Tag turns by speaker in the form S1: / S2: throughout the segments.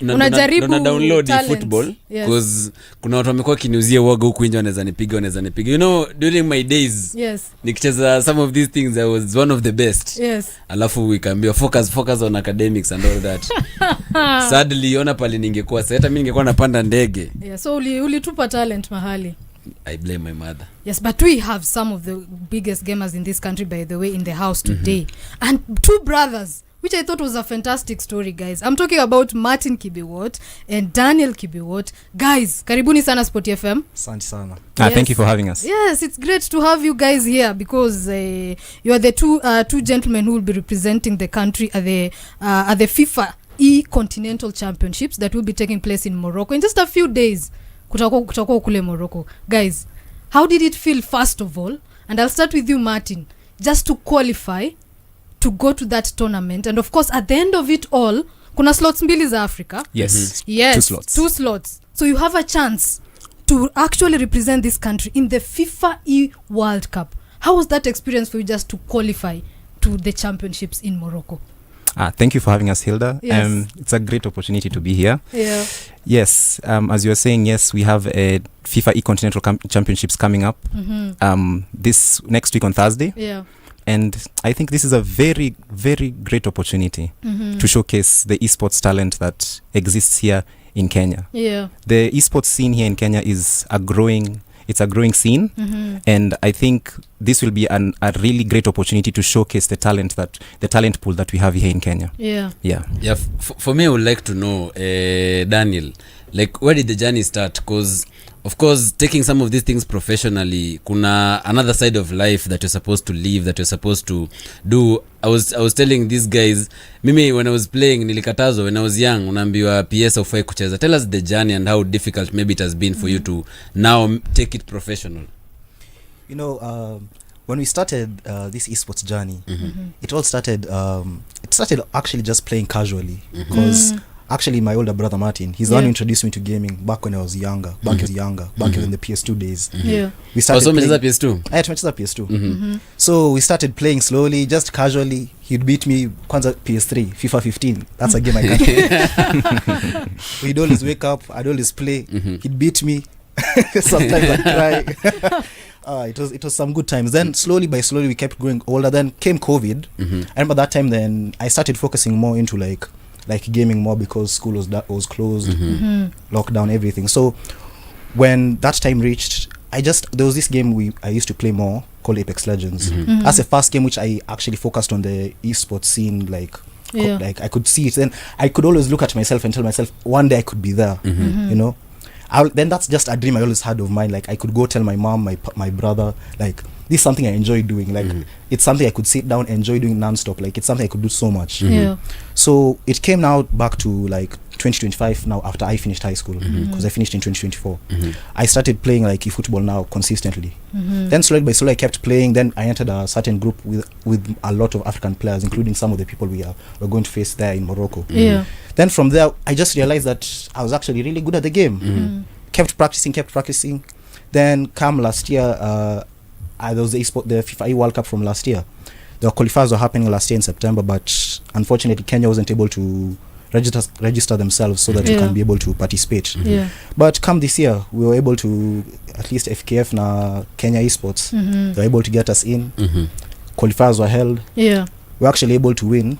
S1: unajaribu
S2: download football because kuna watu wamekuwa kiniuzia uoga huku nje wanaweza nipiga you know during my days nikicheza some of these things I was one of the best alafu wikaambia focus on academics and all that sadly ona pale ningekuwa sasa hata mimi ningekuwa napanda ndege
S1: so ulitupa talent mahali.
S2: I blame my mother.
S1: Yes, but we have some of the biggest gamers in this country, by the way, in the house today. And two brothers, which I thought was a fantastic story, guys. I'm talking about Martin Kibiwott and Daniel Kibiwott. Guys, karibuni sana SportyFM.
S3: Asante sana.
S4: Thank you for having us.
S1: Yes, it's great to have you guys here because you are the two gentlemen who will be representing the country at the FIFAe Continental Championships that will be taking place in Morocco in just a few days. Kutakuwa kule Morocco. Guys, how did it feel first of all? And I'll start with you, Martin. Just to qualify to go to that tournament, and of course at the end of it all kuna slots mbili za Africa.
S4: Yes.
S1: Two slots. So you have a chance to actually represent this country in the FIFAe World Cup. How was that experience for you just to qualify to the championships in Morocco?
S4: Thank you for having us, Hilda.
S1: Yes.
S4: It's a great opportunity to be here.
S1: Yeah.
S4: Yes, as you were saying, yes, we have a FIFAe Continental Championships coming up this next week on Thursday.
S1: Yeah.
S4: And I think this is a very, very great opportunity to showcase the esports talent that exists here in Kenya.
S1: Yeah.
S4: The esports scene here in Kenya is a growing scene, and I think this will be a really great opportunity to showcase the talent pool that we have here in Kenya.
S2: Yeah. For me, I would like to know, Daniel, like where did the journey start? Because of course taking some of these things professionally, kuna another side of life that you're supposed to live, that you're supposed to do. I was telling these guys, mimi when I was playing nilikatazwa when I was young, unaambiwa PS ufai kucheza. Tell us the journey and how difficult maybe it has been for you to now take it professional.
S3: You know, when we started this esports journey, it all started actually just playing casually because actually my older brother Martin, he's the one who introduced me to gaming back when I was younger, back in the PS2 days. We started playing
S2: PS2.
S3: tumecheza PS2. So we started playing slowly, just casually. He'd beat me kwanza PS3, FIFA 15. That's a game I can't. We'd always wake up, I'd always play. He'd beat me. Sometimes I'd cry. It was some good times. Then slowly we kept growing older. Then came COVID. I remember that time then I started focusing more into like gaming more because school was closed, lockdown, everything. So when that time reached, there was this game I used to play more called Apex Legends. That's the first game which I actually focused on the esports scene, like I could see it. Then I could always look at myself and tell myself one day I could be there, you know. Then that's just a dream I always had of mine. Like I could go tell my mom, my brother, like this is something I enjoy doing. Like it's something I could sit down, enjoy doing non-stop. Like it's something I could do so much. So it came now back to like 2025 now after I finished high school, because I finished in 2024. I started playing like eFootball now consistently. Then slowly by slowly I kept playing. Then I entered a certain group with a lot of African players, including some of the people we're going to face there in Morocco. Then from there I just realized that I was actually really good at the game. Kept practicing. Then come last year, there was the FIFAe World Cup from last year. The qualifiers were happening last year in September, but unfortunately Kenya wasn't able to register themselves so that we can be able to participate. But come this year, we were able to, at least FKF na Kenya Esports, they were able to get us in. Qualifiers were held. We were actually able to win,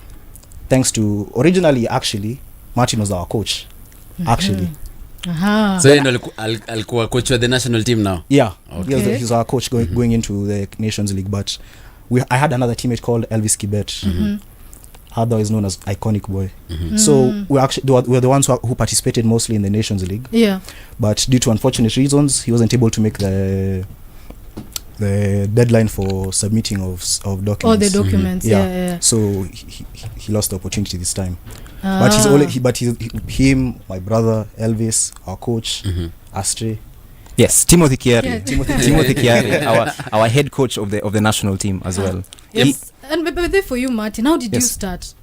S3: thanks to, originally actually, Martin was our coach. Actually.
S2: So alikuwa coach of the national team now?
S3: Yeah. Okay. He's our coach going into the Nations League. But I had another teammate called Elvis Kibet, otherwise known as Iconic Boy. So we're the ones who participated mostly in the Nations League. But due to unfortunate reasons, he wasn't able to make the deadline for submitting of documents.
S1: All the documents.
S3: So he lost the opportunity this time. But him, my brother Elvis, our coach, Astray.
S4: Yes, Timothy Kiari. Timothy Kiari, our head coach of the national team as well.
S1: Yes. And but for you, Martin, how did you start?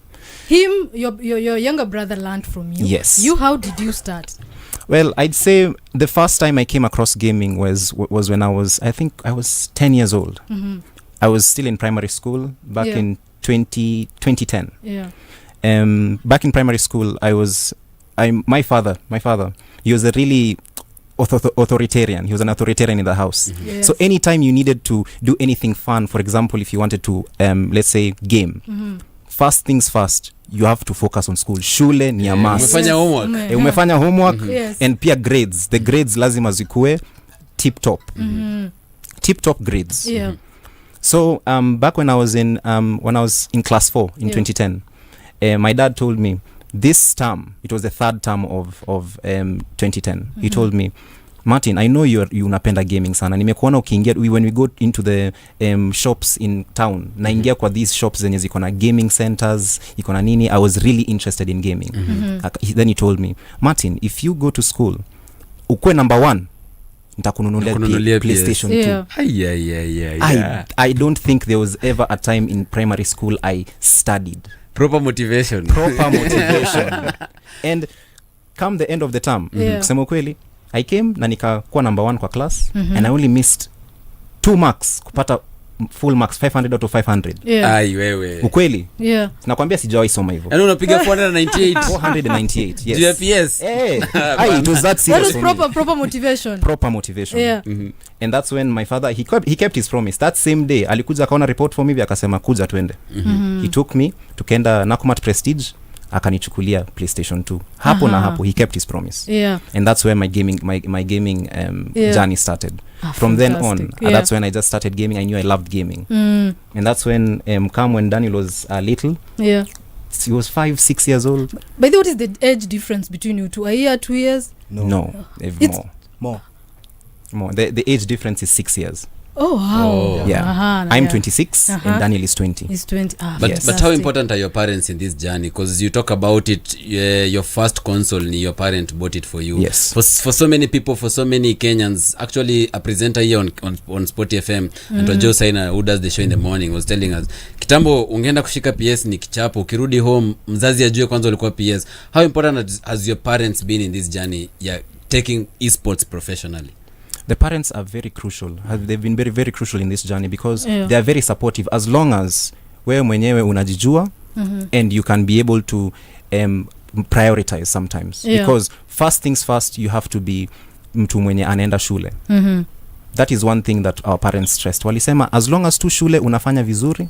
S1: Him, your younger brother learned from you.
S4: Yes.
S1: You, how did you start?
S4: Well, I'd say the first time I came across gaming was when I was 10 years old. I was still in primary school back in 2010.
S1: Yeah.
S4: Back in primary school, I was my father, he was a really authoritarian. He was an authoritarian in the house.
S1: Yes.
S4: So anytime you needed to do anything fun, for example, if you wanted to let's say game, first things first, you have to focus on school. Shule ni ya must.
S2: Umefanya homework.
S4: Umefanya homework.
S1: Yes.
S4: And pia grades, the grades lazima zikuwe tip top grades.
S1: Yeah.
S4: So back when I was in class 4 in 2010, my dad told me this term, it was the third term of 2010. He told me, Martin, I know you unapenda gaming sana. Nimekuona ukiingia when we go into the shops in town. Naingia kwa these shops zenye ziko na gaming centers, iko na nini. I was really interested in gaming. Then he told me, Martin, if you go to school, ukwe number 1, nitakununulia PlayStation 2.
S2: Yeah.
S4: I don't think there was ever a time in primary school I studied.
S2: Proper motivation.
S4: And come the end of the term,
S1: kusema
S4: kweli, I came na nikakuwa number 1 kwa class, and I only missed 2 marks kupata full marks, 500 out of 500.
S2: Ai wewe.
S4: Ukweli?
S1: Yeah.
S4: Nakwambia sijawahi soma hivyo.
S2: Yaani unapiga 498.
S4: 498. Yes.
S2: GPS.
S4: It was that serious.
S1: That was proper motivation.
S4: Proper motivation.
S1: Yeah.
S4: And that's when my father he kept his promise. That same day alikuja akaona report for me, akasema kuja twende. He took me tukenda Nakumatt Prestige, akanichukulia PlayStation 2. Hapo na hapo he kept his promise.
S1: Yeah.
S4: And that's where my gaming journey started. From then on, that's when I just started gaming. I knew I loved gaming. And that's when when Daniel was little.
S1: Yeah.
S4: He was 5-6 years old.
S1: By the way, what is the age difference between you two? A year, 2 years?
S4: No. More. The age difference is 6 years.
S1: Oh wow.
S4: Yeah. I'm 26 and Daniel is 20.
S1: He's 20.
S2: But how important are your parents in this journey? Because you talk about it, your first console, your parent bought it for you.
S4: Yes.
S2: For so many people, for so many Kenyans, actually a presenter here on SportyFM, and Joe Saina, who does the show in the morning, was telling us, kitambo ungeenda kushika PS ni kichapo, ukirudi home mzazi ajue kwanza ulikuwa PS. How important has your parents been in this journey taking esports professionally?
S4: The parents are very crucial. They've been very, very crucial in this journey because they are very supportive as long as wewe mwenyewe unajijua and you can be able to prioritize sometimes. Because first things first, you have to be mtu mwenye anaenda shule. That is one thing that our parents stressed. Walisema as long as tu shule unafanya vizuri,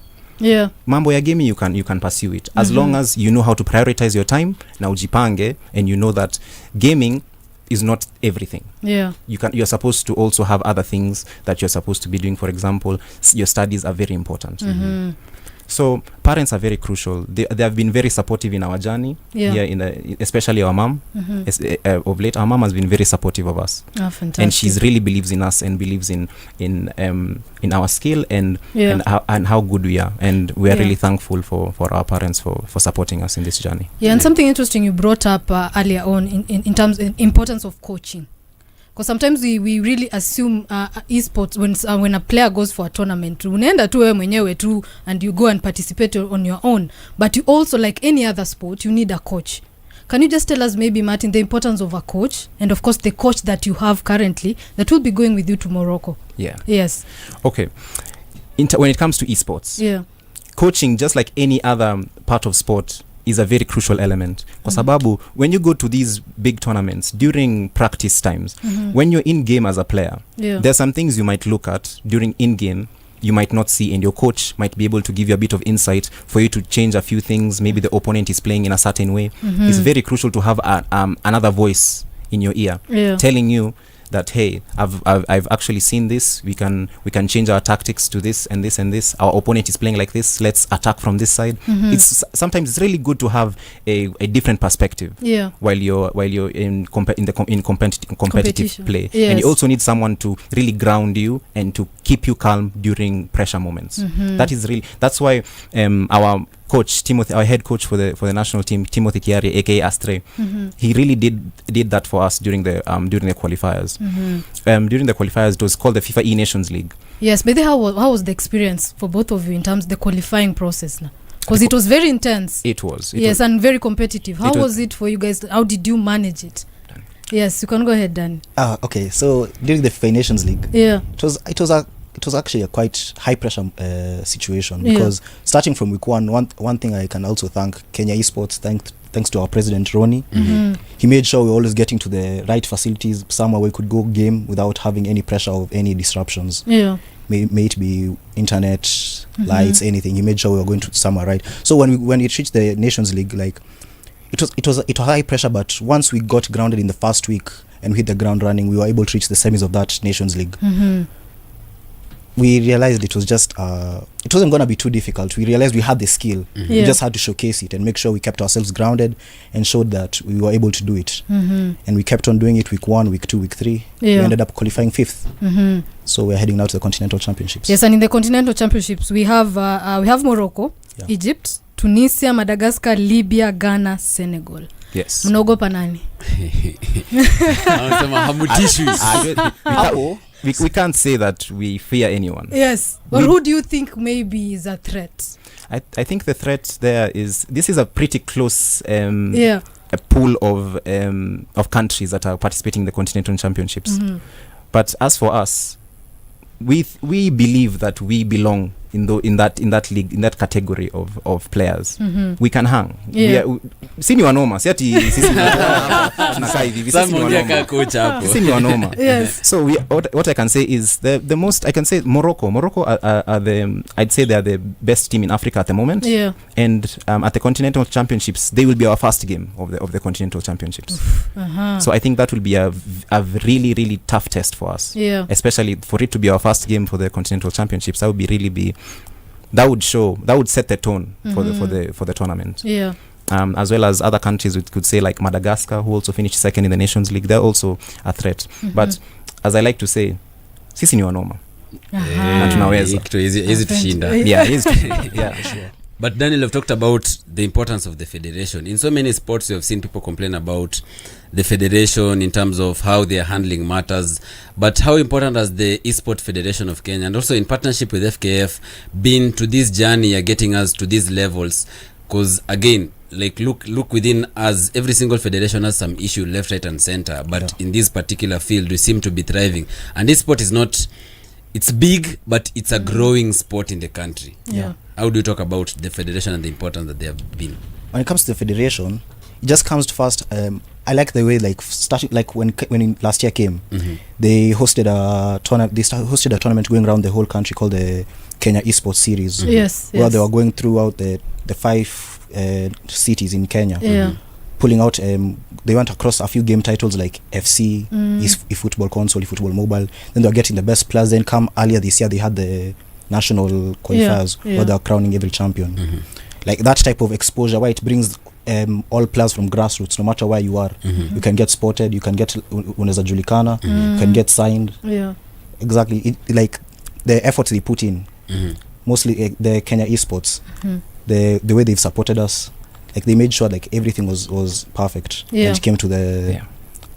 S4: mambo ya gaming you can pursue it. As long as you know how to prioritize your time na ujipange, and you know that gaming is not everything. You're supposed to also have other things that you're supposed to be doing. For example, your studies are very important. So parents are very crucial. They have been very supportive in our journey here, especially our mom. Of late, our mom has been very supportive of us.
S1: Fantastic.
S4: And she really believes in us and believes in our skill and how good we are. And we are really thankful for our parents for supporting us in this journey.
S1: And something interesting you brought up earlier on in terms of importance of coaching. Because sometimes we really assume esports when a player goes for a tournament, unaenda tu wewe mwenyewe tu and you go and participate on your own, but you also, like any other sport, you need a coach. Can you just tell us maybe, Martin, the importance of a coach, and of course the coach that you have currently that will be going with you to Morocco? Yes.
S4: Okay. When it comes to esports, coaching, just like any other part of sport, is a very crucial element. Kwa sababu when you go to these big tournaments during practice times, when you're in game as a player, there's some things you might look at during in game you might not see, and your coach might be able to give you a bit of insight for you to change a few things. Maybe the opponent is playing in a certain way. It's very crucial to have another voice in your ear telling you that, hey, I've actually seen this. We can change our tactics to this and this and this. Our opponent is playing like this. Let's attack from this side. Sometimes it's really good to have a different perspective. While you're in competitive play, and you also need someone to really ground you and to keep you calm during pressure moments. That's why our coach Timothy, our head coach for the national team, Timothy Kiari, aka Astre, he really did that for us during the qualifiers. During the qualifiers, it was called the FIFA Nations League.
S1: Yes, but how was the experience for both of you in terms of the qualifying process now? Because it was very intense. It was. And very competitive. How was it for you guys? How did you manage it? Yes, you can go ahead, Dan.
S3: Okay. So during the FIFA Nations League, it was actually a quite high pressure situation, because starting from week one thing I can also thank Kenya Esports, thanks to our president Ronnie. He made sure we're always getting to the right facilities, somewhere we could go game without having any pressure of any disruptions. May it be internet, lights, anything. He made sure we were going to somewhere right. So when it reached the Nations League, like it was high pressure, but once we got grounded in the first week and we hit the ground running, we were able to reach the semis of that Nations League. We realized it was just it wasn't going to be too difficult. We realized we had the skill. We just had to showcase it and make sure we kept ourselves grounded and showed that we were able to do it. And we kept on doing it week 1, week 2, week 3. We ended up qualifying 5th. So we're heading now to the Continental Championships.
S1: Yes, and in the Continental Championships we have Morocco, Egypt, Tunisia, Madagascar, Libya, Ghana, Senegal.
S4: Yes.
S1: Mnaogopa nani?
S4: We can't say that we fear anyone.
S1: Yes. But who do you think maybe is a threat?
S4: I think the threat there is, this is a pretty close a pool of countries that are participating in the Continental Championships. But as for us, we believe that we belong in that league, in that category of players. We can hang. Sini wanoma siati sisi tunakaa hivi sisi wanoma. So what I can say is the most I can say Morocco are the, I'd say they are the best team in Africa at the moment. And at the Continental Championships they will be our first game of the Continental Championships. So I think that will be a really, really tough test for us, especially for it to be our first game for the Continental Championships. That would set the tone for the tournament. As well as other countries, we could say like Madagascar, who also finished second in the Nations League. They're also a threat. But as I like to say, sisi ni wanoma.
S2: Tunaweza. Easy to shinda.
S3: Sure.
S2: But Daniel, have talked about the importance of the federation. In so many sports, you have seen people complain about the federation in terms of how they are handling matters. But how important has the Esport Federation of Kenya, and also in partnership with FKF, been to this journey of getting us to these levels? Because again, like look within us, every single federation has some issue left, right, and center. But in this particular field, we seem to be thriving. And this sport is not, it's big, but it's a growing sport in the country. How do you talk about the federation and the importance that they have been?
S3: When it comes to the federation, it just comes to first. I like the way, like starting, like when last year came, they hosted a tournament. They hosted a tournament going around the whole country called the Kenya Esports Series. Where they were going throughout the 5 cities in Kenya. Pulling out, they went across a few game titles like FC, eFootball Console, eFootball Mobile. Then they were getting the best players. Then come earlier this year, they had the national qualifiers where they are crowning every champion. Like that type of exposure, where it brings all players from grassroots, no matter where you are. You can get spotted, you can get unaweza julikana, you can get signed. Exactly. Like the efforts they put in, mostly the Kenya Esports, the way they've supported us, like they made sure like everything was perfect when it came to the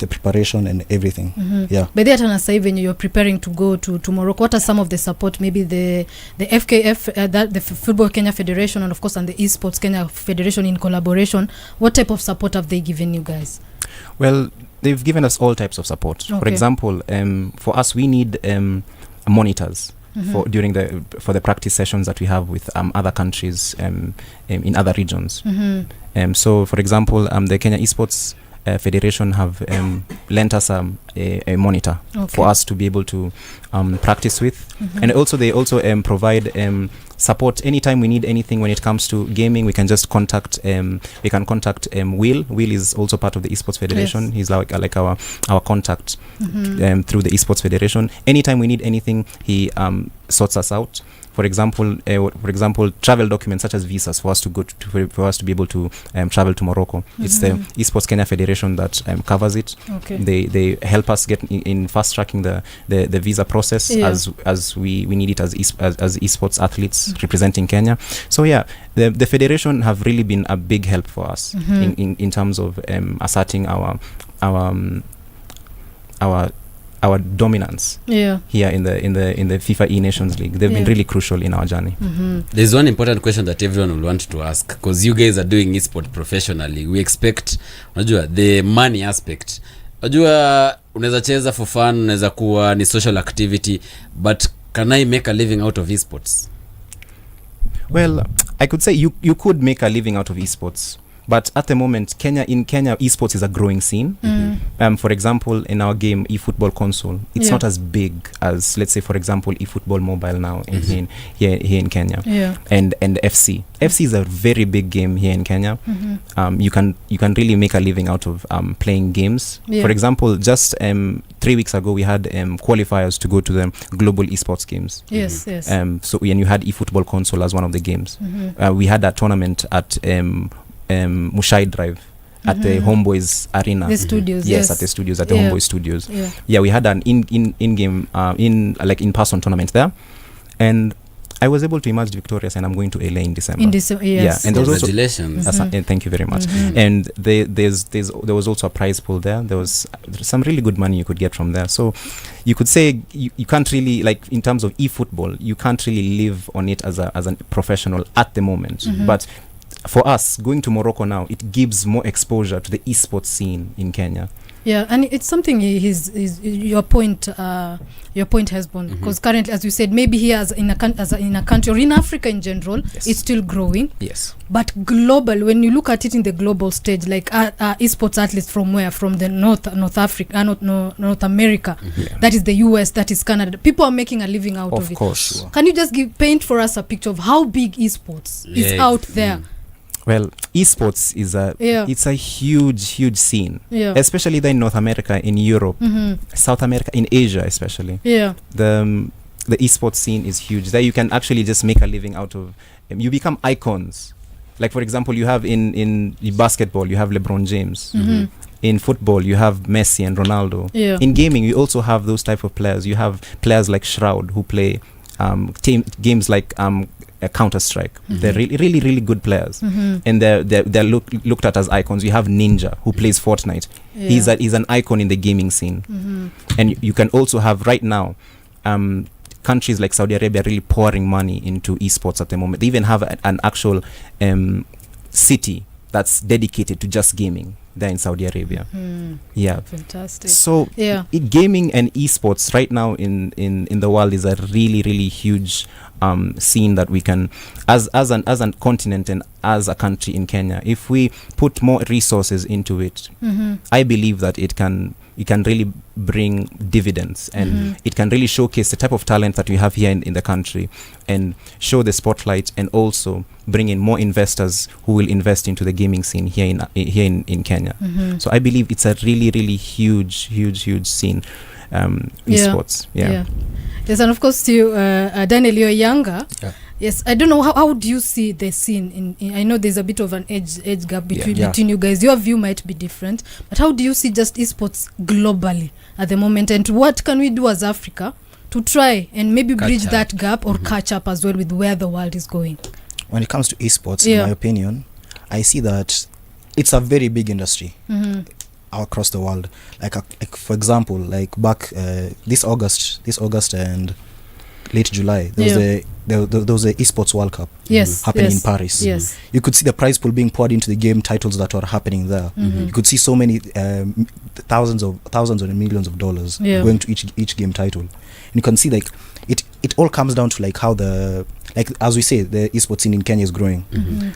S3: preparation and everything. But that on side, when you're preparing to go to Morocco, what are some of the support, maybe the FKF, the Football Kenya Federation, and of course and the Esports Kenya Federation in collaboration, what type of support have they given you guys? Well,
S4: they've given us all types of support. For example, for us we need monitors for the practice sessions that we have with other countries in other regions. So for example, the Kenya Esports Federation have lent us a monitor for us to be able to practice with. And also they also provide support anytime we need anything when it comes to gaming. We can just contact Will. Will is also part of the Esports Federation. He's like our contact through the Esports Federation. Anytime we need anything, he sorts us out. For example, travel documents such as visas for us to go for us to be able to travel to Morocco. It's the Esports Kenya Federation that covers it. They help us get in fast tracking the visa process as we need it as esports athletes representing Kenya. So the federation have really been a big help for us in terms of asserting our dominance here in the FIFAe Nations League. They've been really crucial in our journey.
S2: There's one important question that everyone will want to ask, because you guys are doing esport professionally. We expect the money aspect. Unaweza cheza for fun, unaweza kuwa ni social activity, but can I make a living out of esports?
S4: Well, I could say you could make a living out of esports, But at the moment, in Kenya, esports is a growing scene. For example, in our game, eFootball console, it's not as big as, let's say, for example, eFootball mobile now here in Kenya. And FC is a very big game here in Kenya. You can really make a living out of playing games. For example, just 3 weeks ago, we had qualifiers to go to the global esports games. So when you had eFootball console as one of the games, we had a tournament at Mushai Drive at the Homeboys Arena.
S1: The studios,
S4: yes, at the studios, at the Homeboys Studios. We had an in-game, in-person tournament there, and I was able to emerge victorious, and I'm going to LA in December.
S1: And
S4: congratulations. And thank you very much. And there was also a prize pool there. There was some really good money you could get from there. So you could say you can't really, like, in terms of eFootball, you can't really live on it as a professional at the moment. But for us, going to Morocco now, it gives more exposure to the esports scene in Kenya.
S1: And it's something your point has been, because currently, as you said, maybe here in a country or in Africa in general, it's still growing. But global, when you look at it in the global stage, like esports athletes from where? From the North Africa, North America, that is the US, that is Canada. People are making a living out of it. Of course. Sure. Can you just paint for us a picture of how big esports is out there?
S4: Well, esports is it's a huge scene, especially there in North America, in Europe, South America, in Asia especially. The esports scene is huge. There you can actually just make a living out of. You become icons. Like, for example, you have in basketball, you have LeBron James. In football, you have Messi and Ronaldo. In gaming, you also have those type of players. You have players like Shroud who play games like Counter-Strike. They're really good players, and they're looked at as icons. You have Ninja who plays Fortnite. He's an icon in the gaming scene. And you can also have right now countries like Saudi Arabia really pouring money into esports at the moment. They even have an actual city that's dedicated to just gaming there in Saudi Arabia.
S1: Fantastic.
S4: So gaming and esports right now in the world is a really huge scene that we can, as a continent and as a country in Kenya, if we put more resources into it, I believe that it can really bring dividends, and it can really showcase the type of talent that we have here in the country, and show the spotlight, and also bring in more investors who will invest into the gaming scene here in Kenya. So I believe it's a really huge scene, esports.
S1: Yes, and of course you, Daniel, you're younger. Yes, I don't know, how do you see the scene in I know there's a bit of an age gap between you guys. Your view might be different, but how do you see just esports globally at the moment, and what can we do as Africa to try and maybe bridge that gap or catch up as well with where the world is going?
S3: When it comes to esports, in my opinion, I see that it's a very big industry across the world. Like for example, like back this August and late July, there was a esports World Cup happening in Paris. You could see the prize pool being poured into the game titles that were happening there. You could see so many thousands and millions of dollars going to each game title. And you can see, like, it all comes down to, like, how as we say, the esports scene in Kenya is growing.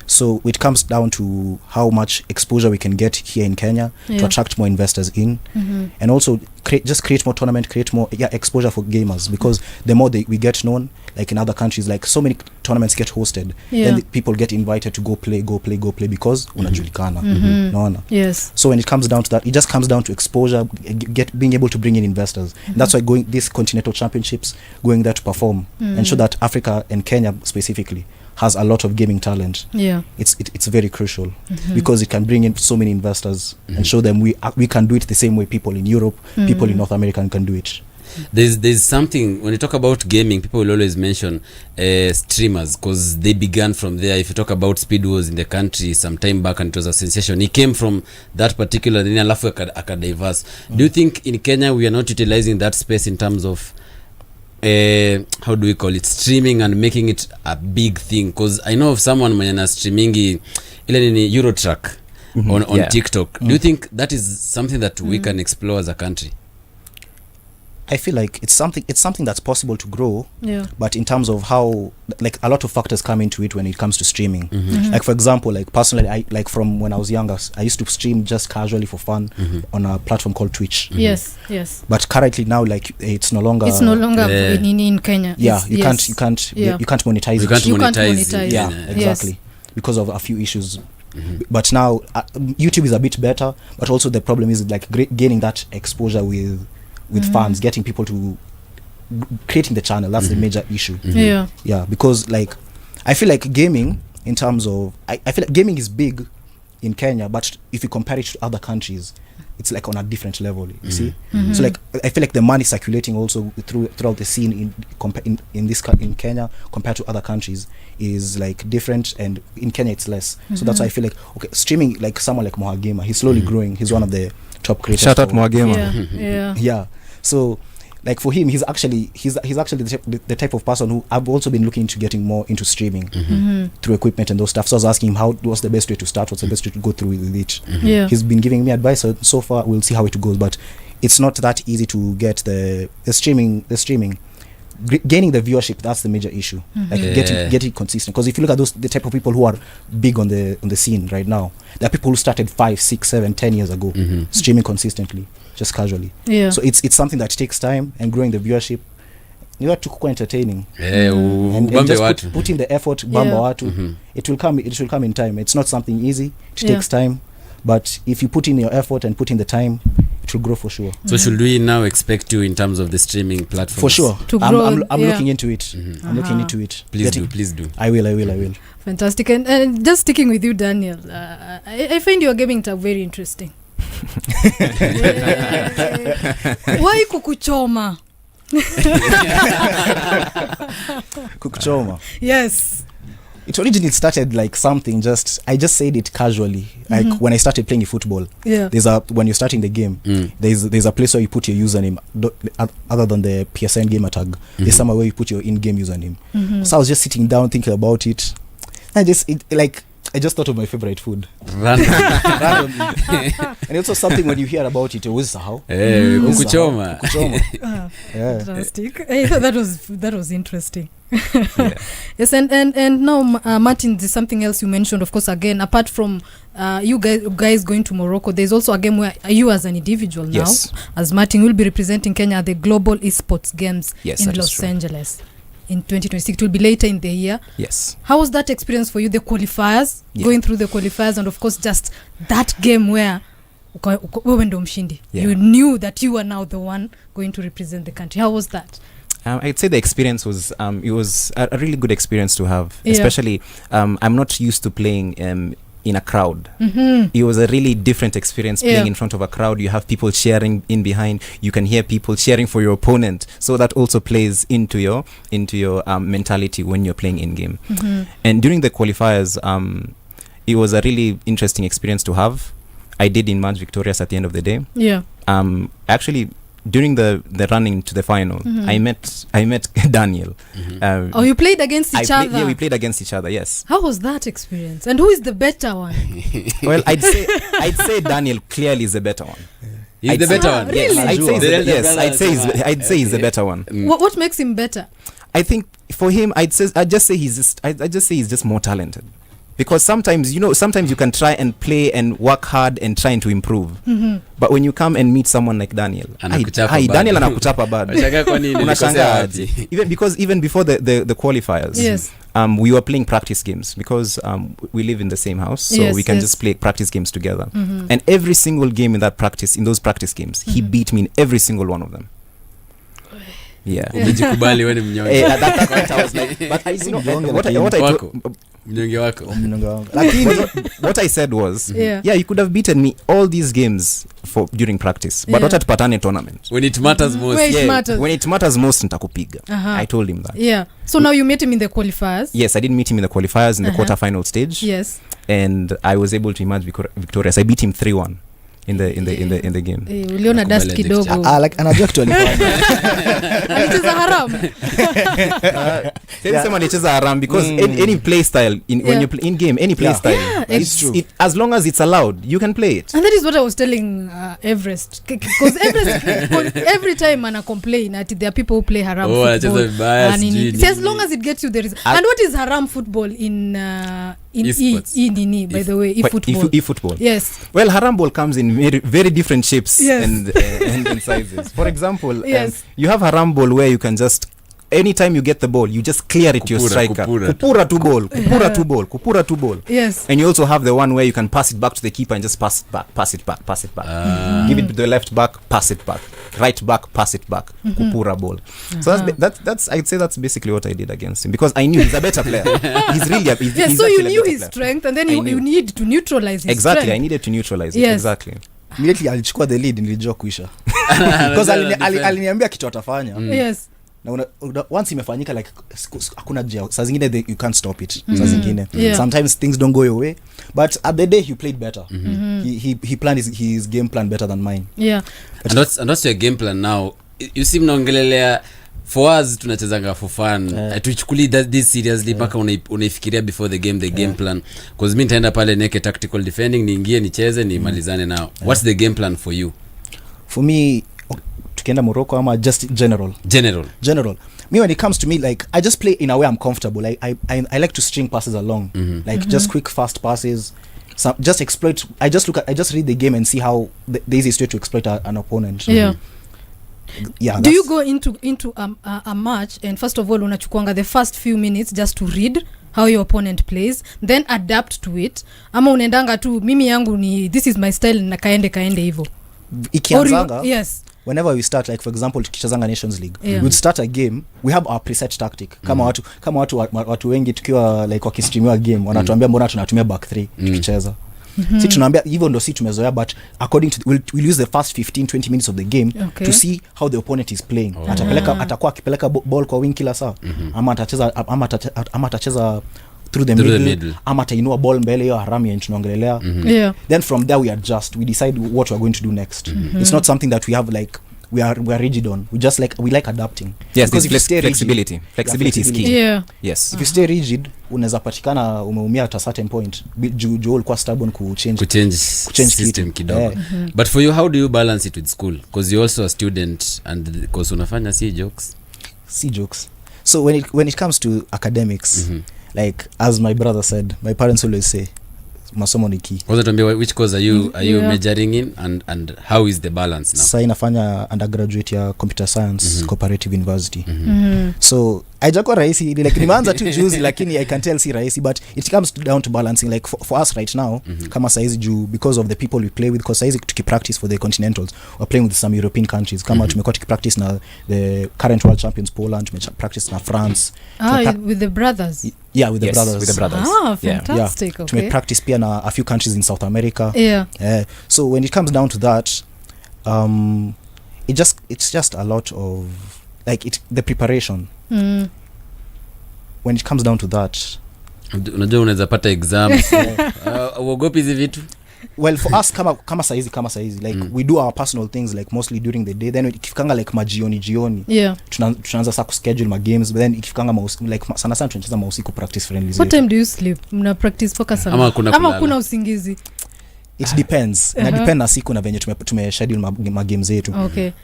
S3: So it comes down to how much exposure we can get here in Kenya to attract more investors in, and also create more tournament, create more exposure for gamers, because the more we get known, like in other countries, like so many tournaments get hosted, then the people get invited to go play because unajulikana. Naona. So when it comes down to that, it just comes down to exposure, being able to bring in investors. And that's why going these continental championships, going there to perform and show that Africa and Kenya specifically has a lot of gaming talent. It's very crucial, because it can bring in so many investors and show them we can do it the same way people in Europe, people in North America can do it.
S2: There's something, when you talk about gaming, people will always mention streamers, because they began from there. If you talk about Speed Wars in the country some time back, and it was a sensation, he came from that particular thing, alafu akadiverse. Do you think in Kenya we are not utilizing that space in terms of how do we call it, streaming and making it a big thing? Because I know of someone mwenye na streamingi ile nini Eurotrack on TikTok. Do you think that is something that we can explore as a country?
S3: I feel like it's something that's possible to grow.
S1: Yeah.
S3: But in terms of how, like, a lot of factors come into it when it comes to streaming.
S2: Mm-hmm.
S3: Like, for example, like, personally, I like, from when I was younger, I used to stream just casually for fun on a platform called Twitch.
S1: Yes.
S3: But currently now, like, it's no longer
S1: in Kenya.
S3: Yeah, you can't
S1: Yeah.
S3: you can't monetize
S2: You
S3: it.
S2: can't
S1: You can't
S2: monetize.
S1: monetize.
S3: Yeah,
S1: Yes.
S3: exactly. Because of a few issues. But now YouTube is a bit better, but also the problem is like gaining that exposure with fans, getting people to creating the channel. That's the major issue. Yeah, because like I feel like gaming, in terms of I feel like gaming is big in Kenya, but if you compare it to other countries, it's like on a different level, you see. So like I feel like the money circulating also throughout the scene in Kenya compared to other countries is like different, and in Kenya it's less. So that's why I feel like, okay, streaming, like someone like Mohagema, he's slowly growing. He's one of the top creators.
S4: Shout out Mohagema.
S1: Yeah.
S3: So like for him, he's actually the type of person who I've also been looking into getting more into streaming through equipment and those stuff. So I was asking him what's the best way to start, what's the best way to go through with it. He's been giving me advice, so far we'll see how it goes, but it's not that easy to get the streaming gaining the viewership. That's the major issue. Like getting consistent, because if you look at the type of people who are big on the scene right now, there are people who started 5, 6, 7, 10 years ago streaming consistently, just casually. So it's something that takes time, and growing the viewership, you have to quite entertaining and just put in the effort. Bamba watu. It will come in time. It's not something easy. It takes time, but if you put in your effort and put in the time, it will grow for sure.
S2: So should we now expect you in terms of the streaming platforms?
S3: For sure.
S1: To grow,
S3: I'm looking into it. I'm looking into it.
S2: Please do.
S3: I will.
S1: Fantastic. And just sticking with you, Daniel, I find your gaming talk very interesting. Why kukuchoma?
S3: Kukuchoma.
S1: Yes.
S3: It originally started like something, I just said it casually, like when I started playing football. When you're starting the game, there's a place where you put your username, other than the PSN gamer tag. There's somewhere where you put your in-game username. So I was just sitting down thinking about it, and I just thought of my favorite food randomly. And also something, when you hear about it, always how
S2: kukuchoma.
S1: Fantastic. I thought that was interesting. Yes, and now Martin, there's something else you mentioned, of course, again, apart from you guys going to Morocco, there's also a game where you as an individual now, as Martin, will be representing Kenya at the Global Esports Games in Los Angeles in 2026. It will be later in the year.
S4: Yes.
S1: How was that experience for you, the qualifiers, going through the qualifiers, and of course just that game where you knew that you were now the one going to represent the country? How was that?
S4: I'd say the experience was it was a really good experience to have, especially I'm not used to playing in a crowd. It was a really different experience playing in front of a crowd. You have people cheering in behind, you can hear people cheering for your opponent, so that also plays into your mentality when you're playing in game. And during the qualifiers, it was a really interesting experience to have. I did emerge victorious at the end of the day. Actually, during the running to the final, I met Daniel.
S1: You played against each other?
S4: Yeah, we played against each other. Yes.
S1: How was that experience? And who is the better one?
S4: Well, I'd say Daniel clearly is the better one.
S2: He's the better one.
S1: Really?
S4: I'd say he's the better one.
S1: What makes him better?
S4: I think for him, I'd just say he's just more talented. Because sometimes you can try and play and work hard and trying to improve. But when you come and meet someone like Daniel, Daniel anakuchapa bad. Even before the qualifiers, we were playing practice games, because we live in the same house, so we can just play practice games together. And every single game in those practice games, he beat me in every single one of them. Yeah.
S2: Umejikubali wewe ni mnyonge.
S4: At that point I was like, but what I said was, you could have beaten me all these games during practice, but what tupatane tournament.
S2: When it matters most.
S4: When it matters most nitakupiga. I told him that.
S1: Yeah. So now you met him in the qualifiers?
S4: Yes, I didn't meet him in the qualifiers, in the quarterfinal stage.
S1: Yes.
S4: And I was able to emerge victorious. I beat him 3-1. in the game.
S1: Uliona dust kidogo.
S3: Like anajua kitu alifanya.
S1: Alicheza haram.
S4: Sema anacheza haram because any play style when you play in game, any play style,
S3: it's true.
S4: As long as it's allowed, you can play it.
S1: And that is what I was telling Everest, because Everest every time ana complain that there are people who play haram football. And as long as it gets you there is. And what is haram football in by the way, e-football? Yes.
S4: Well, haram ball comes in very, very different shapes and sizes. For example, you have haram ball where you can just anytime you get the ball, you just clear it to your striker. Kupura to ball.
S1: Yes.
S4: And you also have the one where you can pass it back to the keeper and just pass it back. Give it to the left back, pass it back. Right back, pass it back. Kupura ball. So that's I'd say that's basically what I did against him because I knew he's a better player. He's really he's
S1: so you knew his strength and then you need to neutralize his
S4: exactly
S1: strength.
S4: I needed to neutralize it. Exactly.
S3: Immediately alichukua the lead, nilijua kuisha. Because aliniambia kitu atafanya.
S1: Yes.
S3: Na once imefanyika like hakuna njia, saa zingine you can't stop it. Saa zingine sometimes things don't go your way, but at the day he played better. He planned his game plan better than mine.
S2: And what's your game plan now? You seem naongelelea for us tunachezanga for fun. Tuichukuli this seriously mpaka unaifikiria before the game plan, because mimi nitaenda pale neke tactical defending, niingie nicheze nimalizane nao. What's the game plan for you?
S3: For me, tukienda Morocco ama just general. Me, when it comes to me, like I just play in a way I'm comfortable. Like I like to string passes along, like just quick fast passes. So just exploit. I just read the game and see how the easiest way to exploit an opponent.
S1: Do you go into a match and first of all unachukuanga the first few minutes just to read how your opponent plays, then adapt to it, ama unaendanga tu mimi yangu ni this is my style na kaende hivyo
S3: ikianzanga?
S1: Yes.
S3: Whenever we start, like for example tukichezanga Nations League, we'd start a game, we have our preset tactic. Kama watu wengi tukiwa like wakistreamiwa game wanatuambia mbona tunatumia back 3 tukicheza. Si tunaambia hivyo ndo si tumezoea, but according to we'll use the first 15-20 minutes of the game to see how the opponent is playing. Atakuwa akipeleka ball kwa wing kila saa, ama atacheza through the middle. Ama atainua ball mbele hiyo harami and tunaongelelea. Then from there we adjust, we decide what we're going to do next. It's not something that we have like we are rigid on. We like adapting.
S4: Yes, because flexibility is key. Yes.
S3: If you stay rigid, unaweza patikana umeumia at a certain point. Juu ulikuwa stubborn
S2: kuchange system kidogo. But for you, how do you balance it with school? Because you're also a student and because unafanya si jokes.
S3: So when it comes to academics, like as my brother said, my parents always say masomo ni key.
S2: Kwanza tuambie which course are you majoring in and how is the balance now?
S3: Sasa inafanya undergraduate ya computer science cooperative university. So haijakuwa rahisi, like nimeanza tu juzi lakini I can tell si rahisi, but it comes down to balancing. Like for us right now, kama saizi juu because of the people we play with, because saizi tukipractice for the continentals, we're playing with some European countries. Kama tumekuwa tukipractice na the current world champions Poland, tumepractice na France.
S1: With the brothers.
S3: With the brothers.
S1: Fantastic. Okay.
S3: Tumepractice pia na a few countries in South America. So when it comes down to that, it's just a lot of like the preparation. When it comes down to that,
S2: unajua unaweza pata exams. Uogopi hizi vitu?
S3: Well, for us kama saizi like we do our personal things like mostly during the day, then ikifikanga like majioni tunaanza saa kuschedule ma games, but then ikifikanga like sana tunacheza mausiku practice friendly.
S1: What time do you sleep? Mna practice focus ama kuna usingizi?
S3: It depends. Na depend na siku na venye tumeschedule ma games zetu.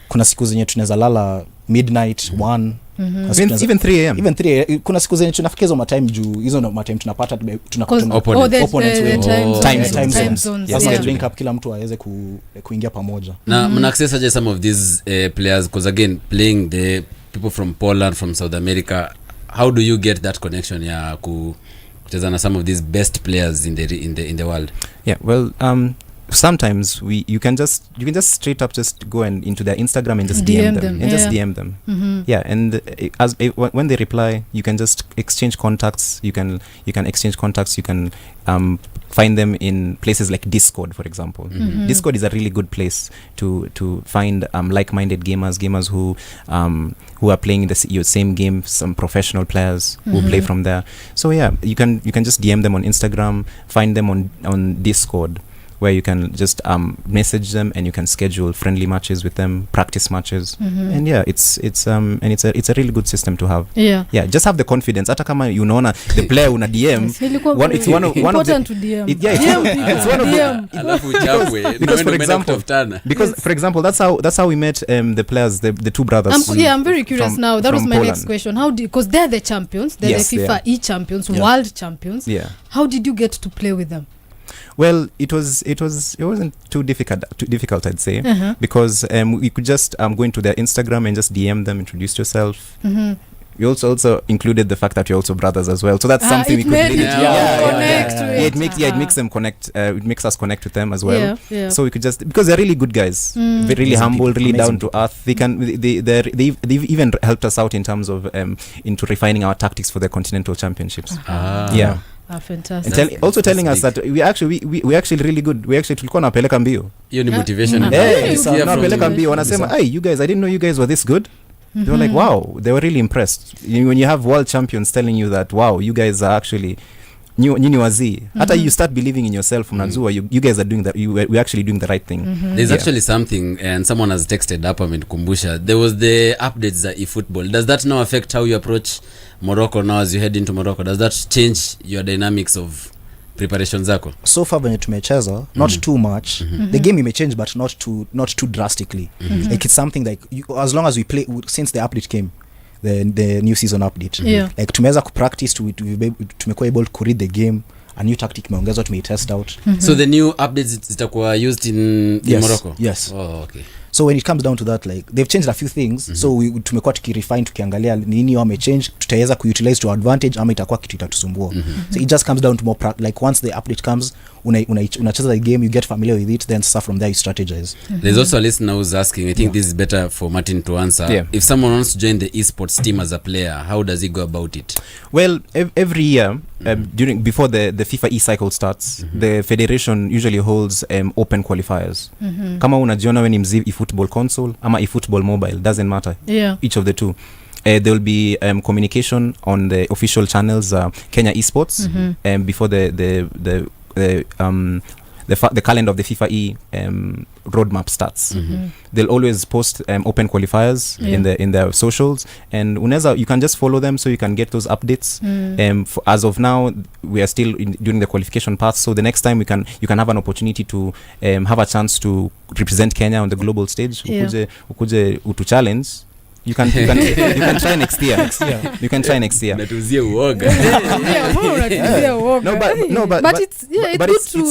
S3: Kuna siku zenye tunaweza lala midnight 1
S4: even 3 am.
S3: Even 3 am. Kuna siku zenye tunafikia hizo time juu hizo ndo time tunapata
S2: opponents
S3: time zones. Yes, link up kila mtu aweze kuingia pamoja.
S2: Na mna access aje some of these players, because again playing the people from Poland, from South America, how do you get that connection ya kucheza na some of these best players in the world?
S4: Well, sometimes you can just straight up just go and into their Instagram and just DM them and just DM them. And when they reply, you can just exchange contacts. You can exchange contacts. You can find them in places like Discord, for example. Discord is a really good place to find like-minded gamers who are playing in your same game, some professional players who play from there. So you can just DM them on Instagram, find them on Discord, where you can just message them and you can schedule friendly matches with them, practice matches. And yeah, it's a really good system to have. Yeah, just have the confidence. Hata kama unaona the player una DM, it's one of
S1: important to DM.
S4: It's one of
S1: DM.
S2: Alafu uchapwe.
S4: Because for example, that's how we met the players, the two brothers.
S1: I'm very curious now. That was my
S4: Poland.
S1: next question. How did, because they're the champions, they're
S4: Yes,
S1: the FIFA e-champions, world champions.
S4: Yeah.
S1: How did you get to play with them?
S4: Well, it wasn't too difficult, I'd say, because we could just go into their Instagram and just DM them, introduce yourself. We also included the fact that you're also brothers as well, so that's something we could
S1: made
S4: really
S1: it
S4: makes them connect. It makes us connect with them as well.
S1: Yeah.
S4: So we could just, because they're really good guys, they're really humble, really down to earth. They've even helped us out in terms of into refining our tactics for the continental championships. Yeah.
S1: Fantastic.
S4: And also telling us that we actually really good. We actually tulikuwa napeleka mbio.
S2: Hiyo ni motivation.
S4: Napeleka mbio wanasema, "Hey, you guys, I didn't know you guys were this good." They were like, wow, they were really impressed. When you have world champions telling you that, wow, you guys are actually nyinyi wazee. Hata you start believing in yourself, mnajua you guys are doing that, we're actually doing the right thing.
S2: There's actually something, and someone has texted up amenikumbusha. There was the updates za eFootball. Does that now affect how you approach Morocco now as you head into Morocco? Does that change your dynamics of preparation zako?
S3: So far venye tumecheza, not too much. The game may change, but not too drastically. Like it's something like as long as we play, since the update came, the new season update, like tumeweza kupractice, tumekuwa able to read the game, a new tactic imeongezwa, tumeitest out.
S2: So the new updates zitakuwa used in Morocco?
S3: Yes.
S2: Oh, okay.
S3: So when it comes down to that, like they've changed a few things, so tumekuwa tukirefine, tukiangalia nini wamechange, tutaweza kuutilize to advantage ama itakuwa kitu itatusumbua. So it just comes down to more like once the update comes, unacheza the game, you get familiar with it, then from there you strategize.
S2: There's also a listener who's asking, I think this is better for Martin to answer. If someone wants to join the esports team as a player, how does he go about it?
S4: Well, every year before the FIFA e-cycle starts, the federation usually holds open qualifiers. Kama unajiona when mzi eFootball console ama eFootball mobile, doesn't matter, each of the two. There will be communication on the official channels, Kenya esports, before the calendar of the FIFA E roadmap starts. They'll always post open qualifiers in their socials, and you can just follow them so you can get those updates. As of now, we are still during the qualification path, so the next time you can have an opportunity to have a chance to represent Kenya on the global stage. Ukuje utu challenge. You can try next year. You can try next year.
S2: Natuzie uoga.
S4: But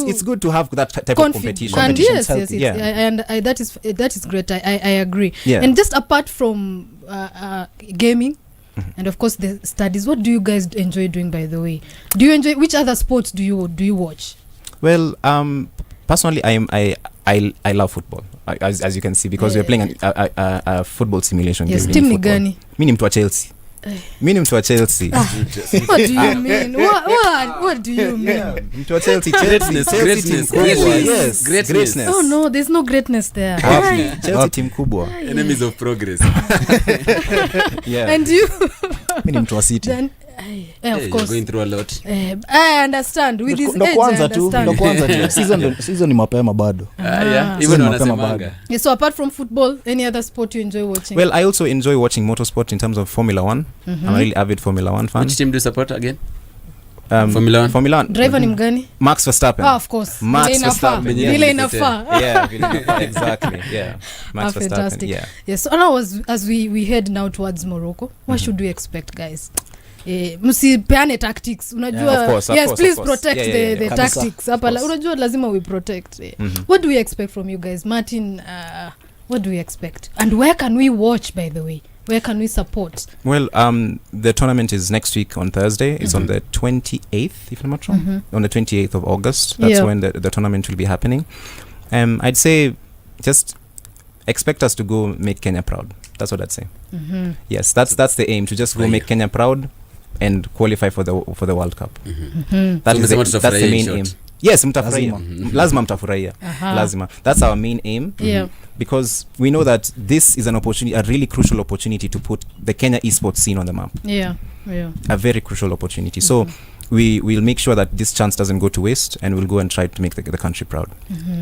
S4: it's good to have that type of competition.
S1: And yes, and that is great. I agree. And just apart from gaming, and of course the studies, what do you guys enjoy doing, by the way? Do you enjoy, which other sports do you watch?
S4: Well, personally, I love football, as you can see, because we're playing a football simulation game.
S1: Team ni gani?
S4: Mimi ni mtu wa Chelsea.
S1: What do you mean? What do you mean?
S4: Mtu wa Chelsea. Greatness.
S1: Oh no, there's no greatness there.
S4: Chelsea team kubwa.
S2: Enemies of progress.
S1: And you?
S3: Mimi ni mtu wa City.
S1: Of course,
S2: going through a lot.
S1: I understand with this age.
S3: Ndo kwanza tu. Season ni mapema bado.
S2: Even wanasemanga.
S1: So apart from football, any other sport you enjoy watching?
S4: Well, I also enjoy watching motorsport in terms of Formula 1. I'm a really avid Formula 1 fan.
S2: Which team do you support again? Formula 1.
S1: Driver ni mgani?
S4: Max Verstappen.
S1: Of course.
S4: Max Verstappen.
S1: Vile inafaa.
S4: Exactly. Yeah. Max Verstappen. Yeah.
S1: Yes. So now as we head now towards Morocco, what should we expect, guys? Msipeane tactics, unajua.
S4: Of course,
S1: please protect the
S3: Kabisa.
S1: tactics hapa, unajua lazima we protect. What do we expect from you guys? Martin, what do we expect, and where can we watch, by the way? Where can we support?
S4: Well, the tournament is next week on Thursday. It's on the 28th, if I'm not wrong. On the 28th of August. That's when the tournament will be happening. I'd say just expect us to go make Kenya proud. That's what I'd say. Yes, that's the aim, to just go make Kenya proud and qualify for the World Cup. That's the main aim. Yes, mtafurahia. Lazima mtafurahia. Lazima. That's our main aim. Because we know that this is an opportunity, a really crucial opportunity to put the Kenya esports scene on the map. A very crucial opportunity. So we'll make sure that this chance doesn't go to waste, and we'll go and try to make the country proud.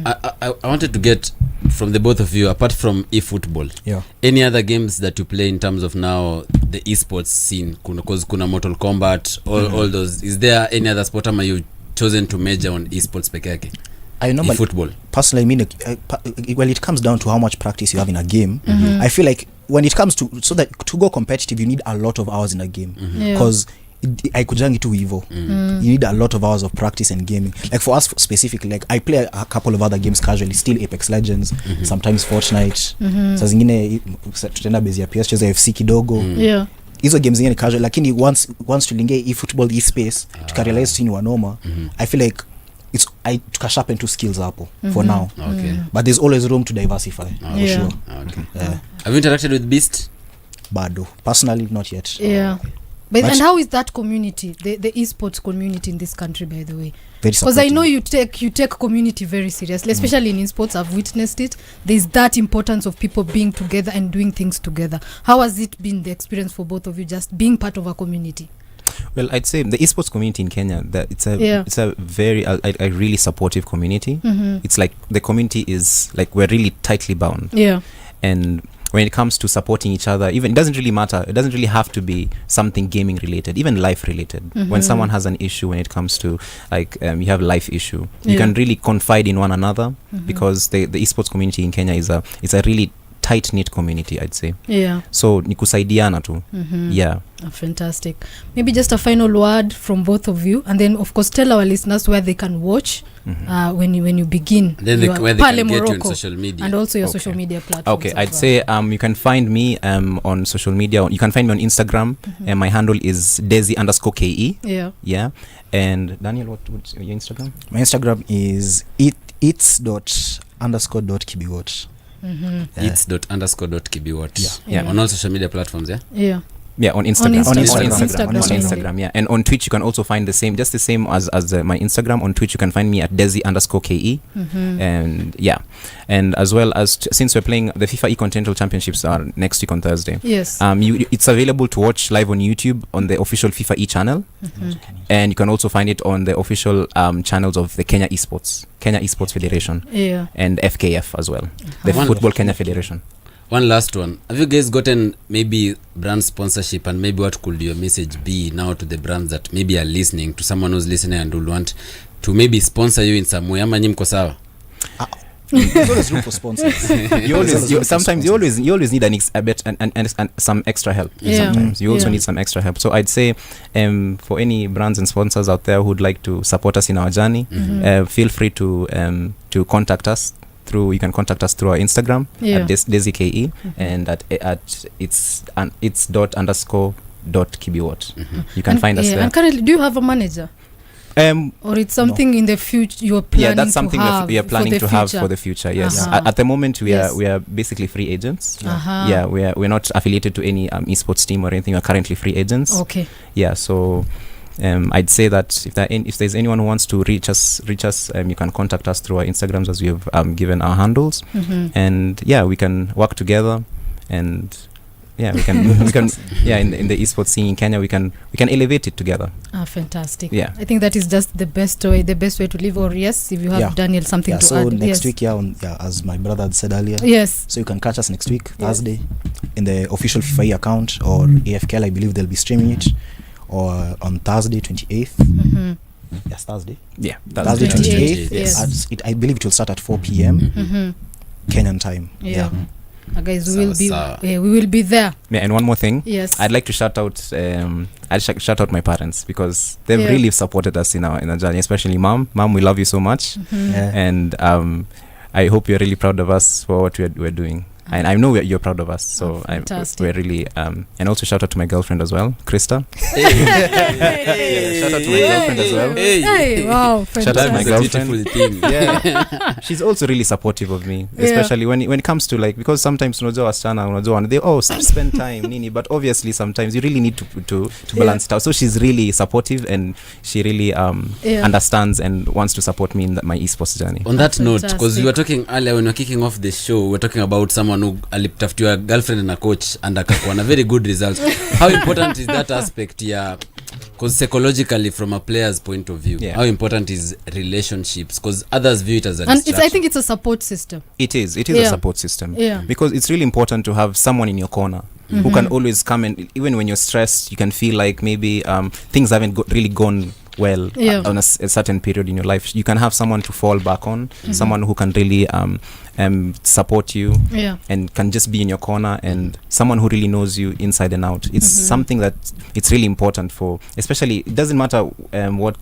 S2: I wanted to get from the both of you, apart from eFootball, any other games that you play in terms of now the esports scene? Kuna Mortal Kombat, all those. Is there any other sport ama you chosen to major on esports peke yake?
S3: I know,
S2: football.
S3: Personally, I mean, well, it comes down to how much practice you have in a game. I feel like when it comes to to go competitive, you need a lot of hours in a game, because haikujangi tu hivyo. You need a lot of hours of practice and gaming. Like for us specifically, like I play a couple of other games casually, still Apex Legends, sometimes Fortnite. Saa zingine tutaenda base ya PS, cheza FC kidogo. Hizo games zingine casual, lakini once tulingia eFootball space, tukarealize tini wanoma, I feel like tukasharpen two skills hapo for now. But there's always room to diversify, for sure.
S2: Have you interacted with Beast?
S3: Bado. Personally, not yet.
S1: But and how is that community, the esports community in this country, by the way?
S3: Very supportive.
S1: Because I know you take community very seriously, especially in esports. I've witnessed it. There's that importance of people being together and doing things together. How has it been the experience for both of you, just being part of a community?
S4: Well, I'd say the esports community in Kenya, it's a very a really supportive community. It's like the community is like we're really tightly bound. And when it comes to supporting each other, even it doesn't really matter. It doesn't really have to be something gaming related, even life related. When someone has an issue, when it comes to like you have a life issue, you can really confide in one another, because the esports community in Kenya is a really tight-knit community, I'd say. So ni kusaidiana tu.
S1: Fantastic. Maybe just a final word from both of you, and then of course tell our listeners where they can watch when you begin.
S2: And then where they can get you on social media,
S1: and also your social media platforms.
S4: Okay, I'd say you can find me on social media. You can find me on Instagram, and my handle is Desi_KE. And Daniel, what's your Instagram?
S3: My Instagram is its._.kibiwott.
S2: It's._.kibiwott. On all social media platforms.
S4: On Instagram.
S1: On
S4: Instagram. And on Twitch you can also find the same as my Instagram. On Twitch you can find me at Desi_KE. And as well as since we're playing the FIFAe Continental Championships are next week on Thursday. It's available to watch live on YouTube on the official FIFAe channel, and you can also find it on the official channels of the Kenya Esports Federation and FKF as well, the Football Kenya Federation.
S2: One last one. Have you guys gotten maybe brand sponsorship, and maybe what could your message be now to the brands that maybe are listening, to someone who's listening and will want to maybe sponsor you in some way? Ama nyimko sawa?
S3: There's always room for sponsors.
S4: Sometimes you always need a bit and some extra help. Sometimes you also need some extra help. So I'd say for any brands and sponsors out there who'd like to support us in our journey, feel free to contact us. You can contact us through our Instagram at Desi_KE and at its._.kibiwott. You can find us there.
S1: And currently, do you have a manager? Or it's something in the future you're planning
S4: that's something
S1: to have
S4: we are planning to have for the future. At the moment we are basically free agents. We're not affiliated to any esports team or anything. We're currently free agents. So I'd say that if there's anyone who wants to reach us, you can contact us through our Instagrams, as we have given our handles, and we can work together, and we can in the esports scene in Kenya we can elevate it together.
S1: Fantastic. I think that is just the best way to live. Or if you have Daniel something to add.
S3: So next week as my brother had said earlier, so you can catch us next week Thursday in the official FIFAe account, or AFKL, I believe they'll be streaming it, or on Thursday 28th. Yes, Thursday. Thursday 28th. I believe it will start at 4 p.m. Kenyan time.
S1: Guys, we will be there.
S4: And one more thing. I'd like to shout out my parents, because they've really supported us in our journey, especially mom. We love you so much. And I hope you're really proud of us for what we're doing. And I know you're proud of us, so we're really and also shout out to my girlfriend as well, Krista. Shout out to my girlfriend as well.
S1: Wow,
S4: shout out to my girlfriend. She's also really supportive of me, especially when it comes to, like, because sometimes they spend time nini, but obviously sometimes you really need to balance it out. So she's really supportive, and she really understands and wants to support me in my esports journey.
S2: On that note, because we were talking earlier when we were kicking off the show, we were talking about someone who aliptafutiwa girlfriend na coach and akakuwa na very good results. How important is that aspect? because psychologically from a player's point of view,
S4: Yeah.
S2: how important is relationships, because others view it as a
S1: And
S2: distraction.
S1: I think it's a support system.
S4: It is
S1: Yeah.
S4: a support system.
S1: Yeah.
S4: Because it's really important to have someone in your corner who can always come, and even when you're stressed, you can feel like maybe things haven't really gone well
S1: Yeah.
S4: on a certain period in your life. You can have someone to fall back on, someone who can really support you
S1: Yeah.
S4: and can just be in your corner, and someone who really knows you inside and out. It's something that it's really important for, especially, it doesn't matter what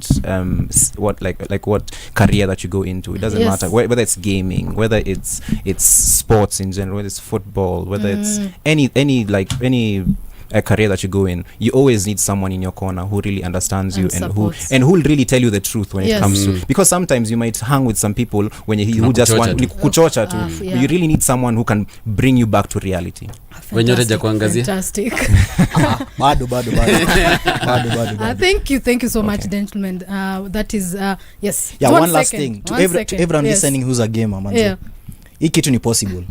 S4: what career that you go into. It doesn't
S1: Yes.
S4: matter whether it's gaming, whether it's sports in general, whether it's football, whether it's any a career that you go in. You always need someone in your corner who really understands you
S1: And
S4: and
S1: supports.
S4: who will really tell you the truth when
S1: Yes.
S4: it comes to, because sometimes you might hang with some people when who just want
S2: tu.
S4: kuchocha tu.
S1: Yeah.
S4: You really need someone who can bring you back to reality.
S2: Wenye utaja kuangazia?
S1: Fantastic.
S3: bado
S1: Thank you so much,
S4: Okay.
S1: gentlemen. That is yes.
S3: yeah, one last
S1: second.
S3: thing to,
S1: One
S3: to
S1: second.
S3: everyone
S1: Yes.
S3: listening who's a gamer man.
S1: Yeah.
S3: Hii kitu ni possible.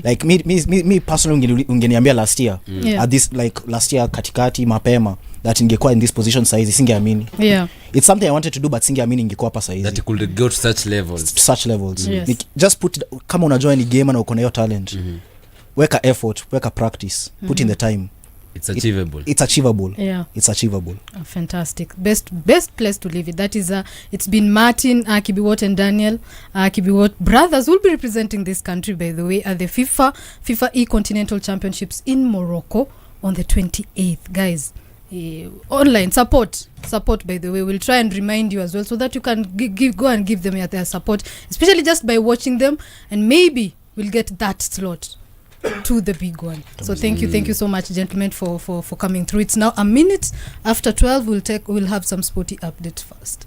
S3: Like me personally ungeniambia last year
S1: Yeah.
S3: at this, like last year katikati mapema that ningekuwa in this position saizi singeamini.
S1: Yeah.
S3: It's something I wanted to do but singeamini ningekuwa hapa saizi.
S2: that you could go to such levels.
S3: To such levels.
S1: Yes.
S3: Just put, kama unajua ni gamer na uko na hiyo talent, weka effort, weka practice, put in the time.
S2: It's achievable.
S3: It's achievable.
S1: Yeah.
S3: It's achievable.
S1: Fantastic. Best place to leave it. That is it's been Martin, Kibiwott and Daniel Kibiwott brothers will be representing this country, by the way, at the FIFAe Continental Championships in Morocco on the 28th, guys. Online support, by the way. We'll try and remind you as well so that you can go and give them their support, especially just by watching them, and maybe we'll get that slot to the big one. So thank you so much, gentlemen, for coming through. It's now a minute after 12. We'll have some sporty update first.